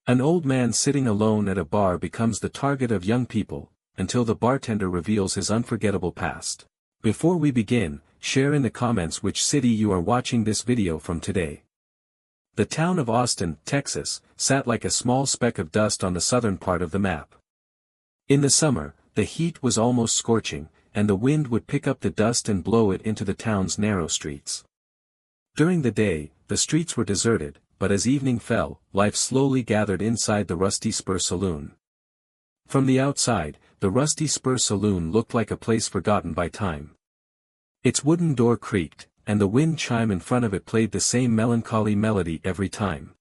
An old man sitting alone at a bar becomes the target of young people, until the bartender reveals his unforgettable past. Before we begin, share in the comments which city you are watching this video from today. The town of Austin, Texas, sat like a small speck of dust on the southern part of the map. In the summer, the heat was almost scorching, and the wind would pick up the dust and blow it into the town's narrow streets. During the day, the streets were deserted, but as evening fell, life slowly gathered inside the Rusty Spur Saloon. From the outside, the Rusty Spur Saloon looked like a place forgotten by time. Its wooden door creaked, and the wind chime in front of it played the same melancholy melody every time.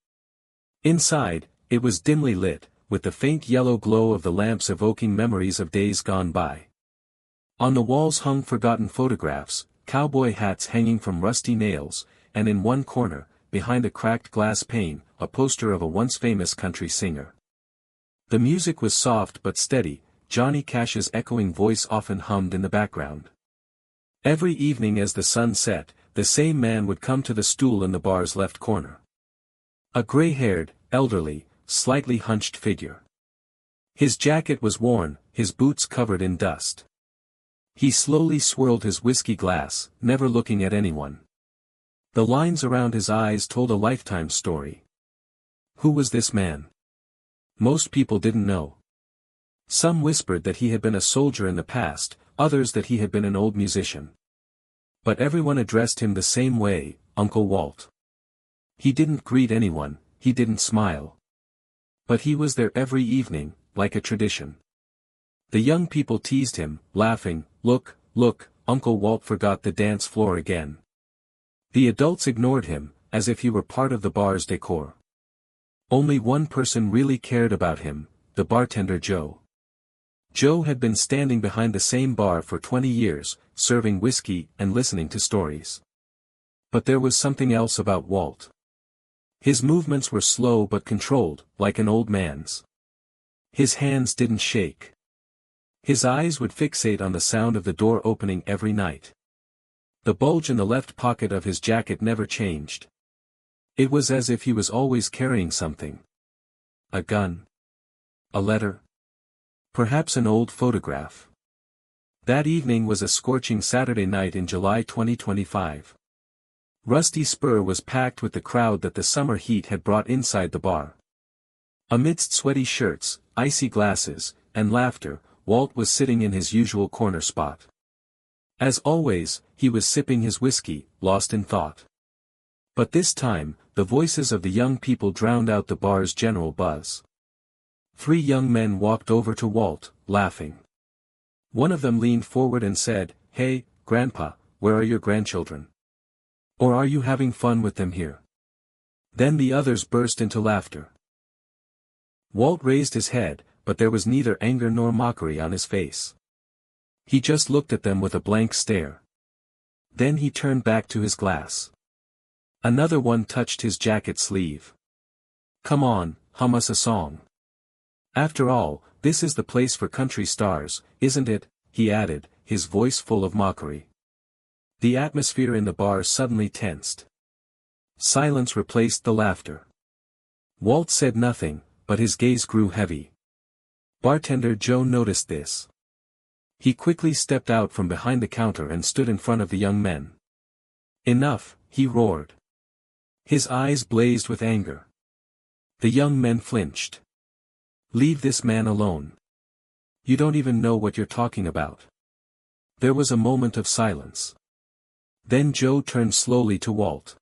Inside, it was dimly lit, with the faint yellow glow of the lamps evoking memories of days gone by. On the walls hung forgotten photographs, cowboy hats hanging from rusty nails, and in one corner, behind a cracked glass pane, a poster of a once famous country singer. The music was soft but steady, Johnny Cash's echoing voice often hummed in the background. Every evening as the sun set, the same man would come to the stool in the bar's left corner. A gray-haired, elderly, slightly hunched figure. His jacket was worn, his boots covered in dust. He slowly swirled his whiskey glass, never looking at anyone. The lines around his eyes told a lifetime story. Who was this man? Most people didn't know. Some whispered that he had been a soldier in the past, others that he had been an old musician. But everyone addressed him the same way, Uncle Walt. He didn't greet anyone, he didn't smile. But he was there every evening, like a tradition. The young people teased him, laughing, "Look, look, Uncle Walt forgot the dance floor again." The adults ignored him, as if he were part of the bar's decor. Only one person really cared about him, the bartender Joe. Joe had been standing behind the same bar for 20 years, serving whiskey and listening to stories. But there was something else about Walt. His movements were slow but controlled, like an old man's. His hands didn't shake. His eyes would fixate on the sound of the door opening every night. The bulge in the left pocket of his jacket never changed. It was as if he was always carrying something. A gun. A letter. Perhaps an old photograph. That evening was a scorching Saturday night in July 2025. Rusty Spur was packed with the crowd that the summer heat had brought inside the bar. Amidst sweaty shirts, icy glasses, and laughter, Walt was sitting in his usual corner spot. As always, he was sipping his whiskey, lost in thought. But this time, the voices of the young people drowned out the bar's general buzz. 3 young men walked over to Walt, laughing. One of them leaned forward and said, "Hey, Grandpa, where are your grandchildren? Or are you having fun with them here?" Then the others burst into laughter. Walt raised his head, but there was neither anger nor mockery on his face. He just looked at them with a blank stare. Then he turned back to his glass. Another one touched his jacket sleeve. "Come on, hum us a song. After all, this is the place for country stars, isn't it?" he added, his voice full of mockery. The atmosphere in the bar suddenly tensed. Silence replaced the laughter. Walt said nothing, but his gaze grew heavy. Bartender Joe noticed this. He quickly stepped out from behind the counter and stood in front of the young men. "Enough," he roared. His eyes blazed with anger. The young men flinched. "Leave this man alone. You don't even know what you're talking about." There was a moment of silence. Then Joe turned slowly to Walt.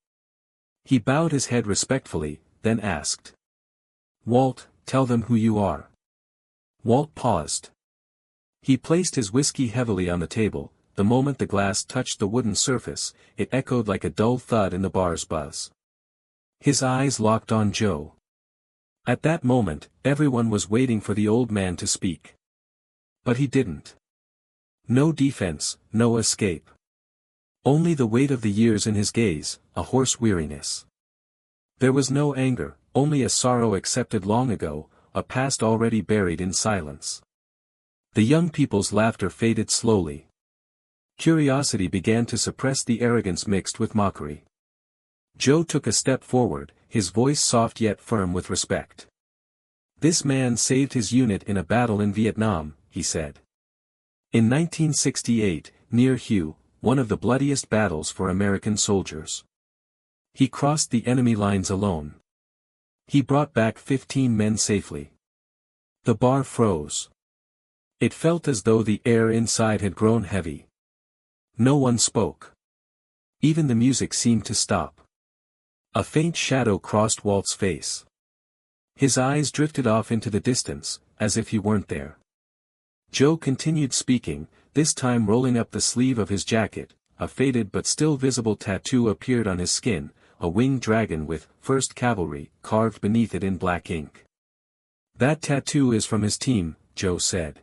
He bowed his head respectfully, then asked, "Walt, tell them who you are." Walt paused. He placed his whiskey heavily on the table. The moment the glass touched the wooden surface, it echoed like a dull thud in the bar's buzz. His eyes locked on Joe. At that moment, everyone was waiting for the old man to speak. But he didn't. No defense, no escape. Only the weight of the years in his gaze, a hoarse weariness. There was no anger, only a sorrow accepted long ago, a past already buried in silence. The young people's laughter faded slowly. Curiosity began to suppress the arrogance mixed with mockery. Joe took a step forward, his voice soft yet firm with respect. "This man saved his unit in a battle in Vietnam," he said. "In 1968, near Hue, one of the bloodiest battles for American soldiers. He crossed the enemy lines alone. He brought back 15 men safely." The bar froze. It felt as though the air inside had grown heavy. No one spoke. Even the music seemed to stop. A faint shadow crossed Walt's face. His eyes drifted off into the distance, as if he weren't there. Joe continued speaking, this time rolling up the sleeve of his jacket. A faded but still visible tattoo appeared on his skin, a winged dragon with "First Cavalry" carved beneath it in black ink. "That tattoo is from his team," Joe said.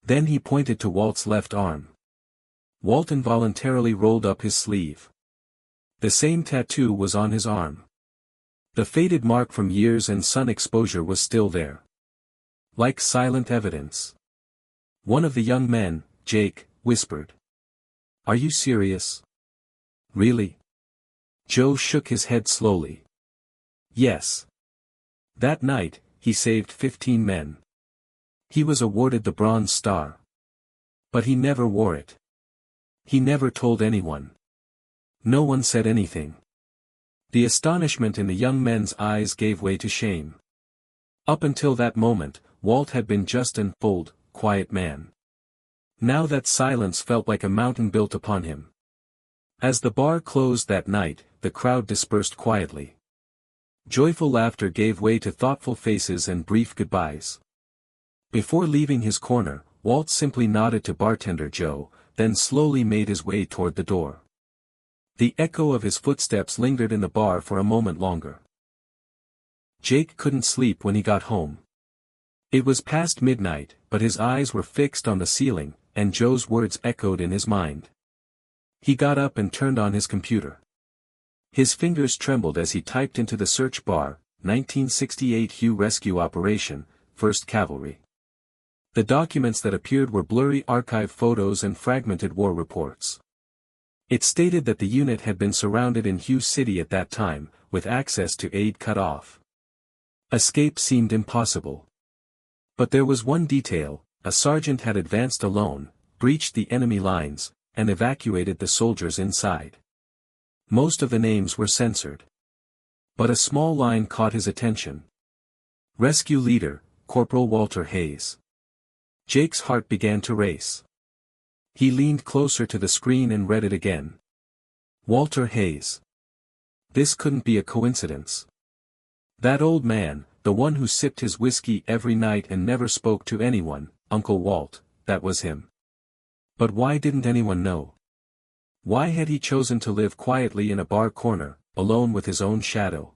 Then he pointed to Walt's left arm. Walt involuntarily rolled up his sleeve. The same tattoo was on his arm. The faded mark from years and sun exposure was still there. Like silent evidence. One of the young men, Jake, whispered. "Are you serious? Really?" Joe shook his head slowly. "Yes. That night, he saved 15 men. He was awarded the Bronze Star. But he never wore it. He never told anyone. No one said anything." The astonishment in the young men's eyes gave way to shame. Up until that moment, Walt had been just an old, quiet man. Now that silence felt like a mountain built upon him. As the bar closed that night, the crowd dispersed quietly. Joyful laughter gave way to thoughtful faces and brief goodbyes. Before leaving his corner, Walt simply nodded to bartender Joe, then slowly made his way toward the door. The echo of his footsteps lingered in the bar for a moment longer. Jake couldn't sleep when he got home. It was past midnight, but his eyes were fixed on the ceiling, and Joe's words echoed in his mind. He got up and turned on his computer. His fingers trembled as he typed into the search bar, 1968 Hue Rescue Operation, 1st Cavalry. The documents that appeared were blurry archive photos and fragmented war reports. It stated that the unit had been surrounded in Hue City at that time, with access to aid cut off. Escape seemed impossible. But there was one detail: a sergeant had advanced alone, breached the enemy lines, and evacuated the soldiers inside. Most of the names were censored. But a small line caught his attention. "Rescue Leader, Corporal Walter Hayes." Jake's heart began to race. He leaned closer to the screen and read it again. Walter Hayes. This couldn't be a coincidence. That old man, the one who sipped his whiskey every night and never spoke to anyone, Uncle Walt, that was him. But why didn't anyone know? Why had he chosen to live quietly in a bar corner, alone with his own shadow?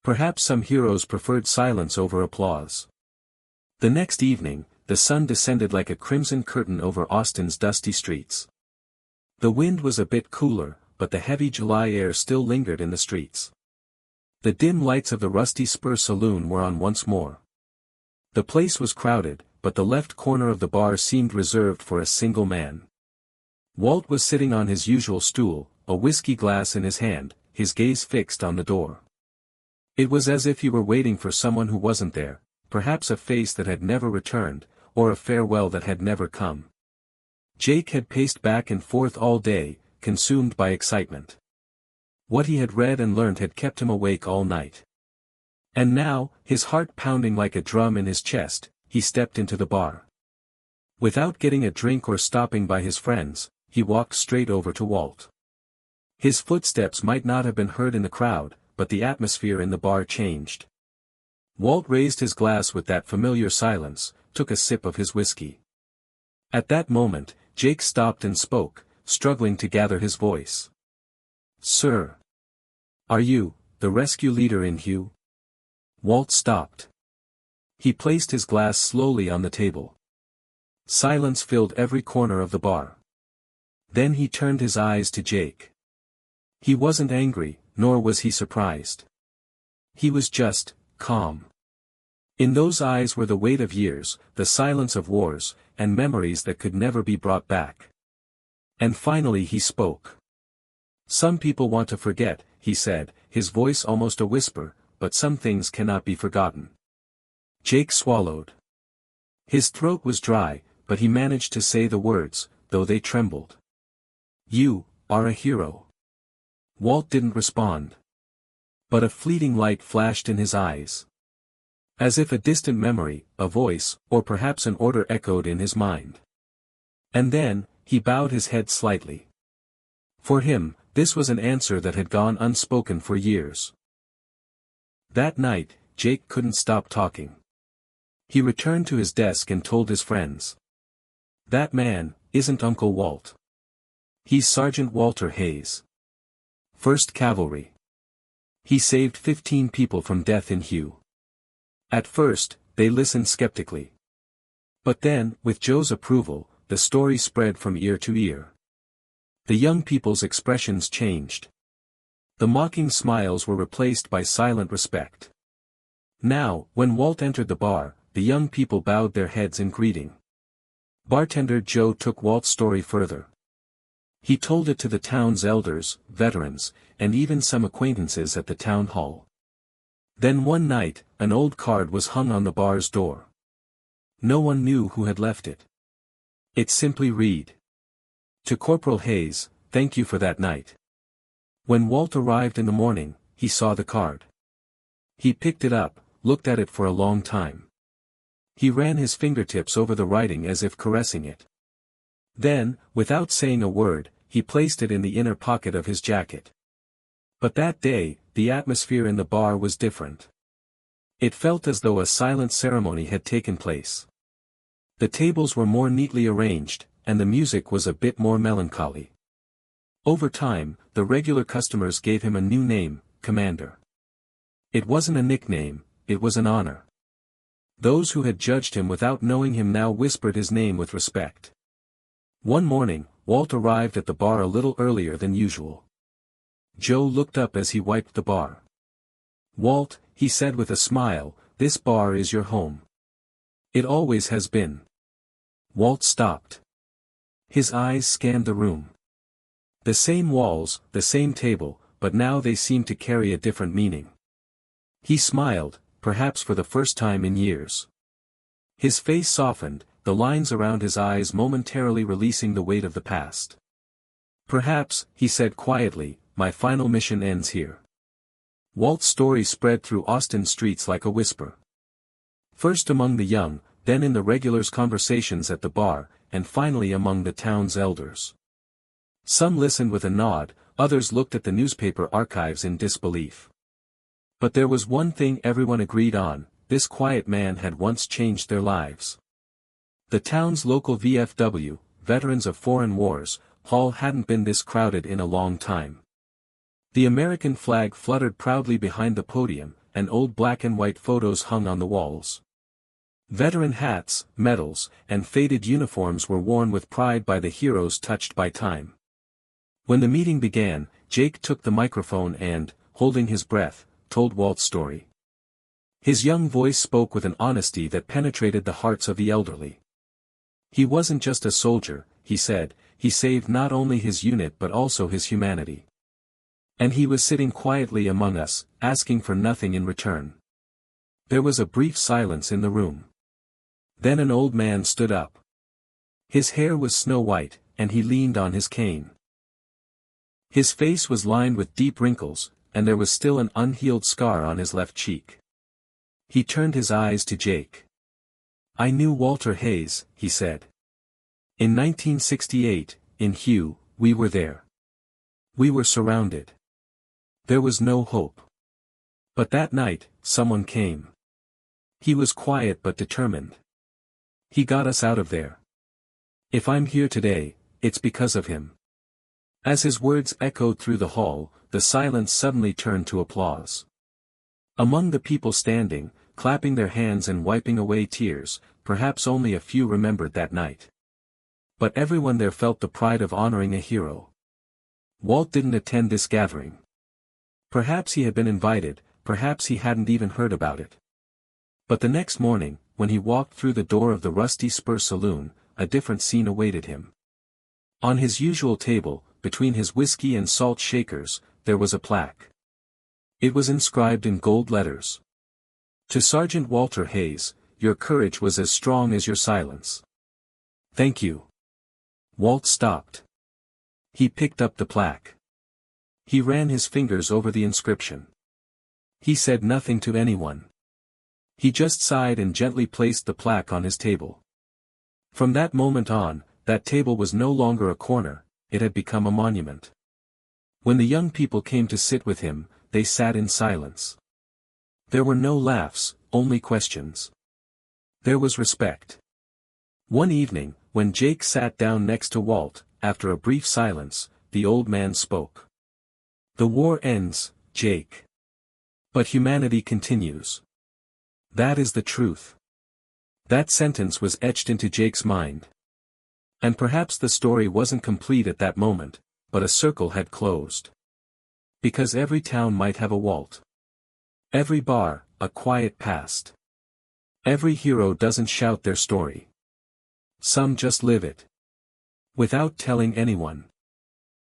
Perhaps some heroes preferred silence over applause. The next evening, the sun descended like a crimson curtain over Austin's dusty streets. The wind was a bit cooler, but the heavy July air still lingered in the streets. The dim lights of the Rusty Spur Saloon were on once more. The place was crowded, but the left corner of the bar seemed reserved for a single man. Walt was sitting on his usual stool, a whiskey glass in his hand, his gaze fixed on the door. It was as if he were waiting for someone who wasn't there, perhaps a face that had never returned, or a farewell that had never come. Jake had paced back and forth all day, consumed by excitement. What he had read and learned had kept him awake all night. And now, his heart pounding like a drum in his chest, he stepped into the bar. Without getting a drink or stopping by his friends, he walked straight over to Walt. His footsteps might not have been heard in the crowd, but the atmosphere in the bar changed. Walt raised his glass with that familiar silence, took a sip of his whiskey. At that moment, Jake stopped and spoke, struggling to gather his voice. "Sir. Are you, the rescue leader in Hue?" Walt stopped. He placed his glass slowly on the table. Silence filled every corner of the bar. Then he turned his eyes to Jake. He wasn't angry, nor was he surprised. He was just calm. In those eyes were the weight of years, the silence of wars, and memories that could never be brought back. And finally he spoke. "Some people want to forget," he said, his voice almost a whisper, "but some things cannot be forgotten. Jake swallowed. His throat was dry, but he managed to say the words, though they trembled. "You are a hero." Walt didn't respond. But a fleeting light flashed in his eyes. As if a distant memory, a voice, or perhaps an order echoed in his mind. And then, he bowed his head slightly. For him, this was an answer that had gone unspoken for years. That night, Jake couldn't stop talking. He returned to his desk and told his friends. "That man isn't Uncle Walt. He's Sergeant Walter Hayes. 1st Cavalry. He saved 15 people from death in Hue." At first, they listened skeptically. But then, with Joe's approval, the story spread from ear to ear. The young people's expressions changed. The mocking smiles were replaced by silent respect. Now, when Walt entered the bar, the young people bowed their heads in greeting. Bartender Joe took Walt's story further. He told it to the town's elders, veterans, and even some acquaintances at the town hall. Then one night, an old card was hung on the bar's door. No one knew who had left it. It simply read, "To Corporal Hayes, thank you for that night." When Walt arrived in the morning, he saw the card. He picked it up, looked at it for a long time. He ran his fingertips over the writing as if caressing it. Then, without saying a word, he placed it in the inner pocket of his jacket. But that day, the atmosphere in the bar was different. It felt as though a silent ceremony had taken place. The tables were more neatly arranged, and the music was a bit more melancholy. Over time, the regular customers gave him a new name, Commander. It wasn't a nickname, it was an honor. Those who had judged him without knowing him now whispered his name with respect. One morning, Walt arrived at the bar a little earlier than usual. Joe looked up as he wiped the bar. "Walt," he said with a smile, "this bar is your home. It always has been." Walt stopped. His eyes scanned the room. The same walls, the same table, but now they seemed to carry a different meaning. He smiled, perhaps for the first time in years. His face softened, the lines around his eyes momentarily releasing the weight of the past. "Perhaps," he said quietly, "my final mission ends here." Walt's story spread through Austin streets like a whisper. First among the young, then in the regulars' conversations at the bar, and finally among the town's elders. Some listened with a nod, others looked at the newspaper archives in disbelief. But there was one thing everyone agreed on: this quiet man had once changed their lives. The town's local VFW, Veterans of Foreign Wars, hall hadn't been this crowded in a long time. The American flag fluttered proudly behind the podium, and old black and white photos hung on the walls. Veteran hats, medals, and faded uniforms were worn with pride by the heroes touched by time. When the meeting began, Jake took the microphone and, holding his breath, told Walt's story. His young voice spoke with an honesty that penetrated the hearts of the elderly. He wasn't just a soldier, he said, he saved not only his unit but also his humanity. And he was sitting quietly among us, asking for nothing in return. There was a brief silence in the room. Then an old man stood up. His hair was snow-white, and he leaned on his cane. His face was lined with deep wrinkles, and there was still an unhealed scar on his left cheek. He turned his eyes to Jake. "I knew Walter Hayes," he said. "In 1968, in Hue, we were there. We were surrounded. There was no hope. But that night, someone came. He was quiet but determined. He got us out of there. If I'm here today, it's because of him." As his words echoed through the hall, the silence suddenly turned to applause. Among the people standing, clapping their hands and wiping away tears, perhaps only a few remembered that night. But everyone there felt the pride of honoring a hero. Walt didn't attend this gathering. Perhaps he had been invited, perhaps he hadn't even heard about it. But the next morning, when he walked through the door of the Rusty Spur Saloon, a different scene awaited him. On his usual table, between his whiskey and salt shakers, there was a plaque. It was inscribed in gold letters. To Sergeant Walter Hayes, your courage was as strong as your silence. Thank you. Walt stopped. He picked up the plaque. He ran his fingers over the inscription. He said nothing to anyone. He just sighed and gently placed the plaque on his table. From that moment on, that table was no longer a corner, it had become a monument. When the young people came to sit with him, they sat in silence. There were no laughs, only questions. There was respect. One evening, when Jake sat down next to Walt, after a brief silence, the old man spoke. The war ends, Jake. But humanity continues. That is the truth. That sentence was etched into Jake's mind. And perhaps the story wasn't complete at that moment, but a circle had closed. Because every town might have a Walt. Every bar, a quiet past. Every hero doesn't shout their story. Some just live it. Without telling anyone.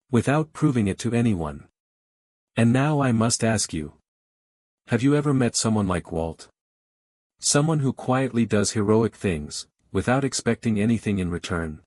Without proving it to anyone. And now I must ask you. Have you ever met someone like Walt? Someone who quietly does heroic things, without expecting anything in return.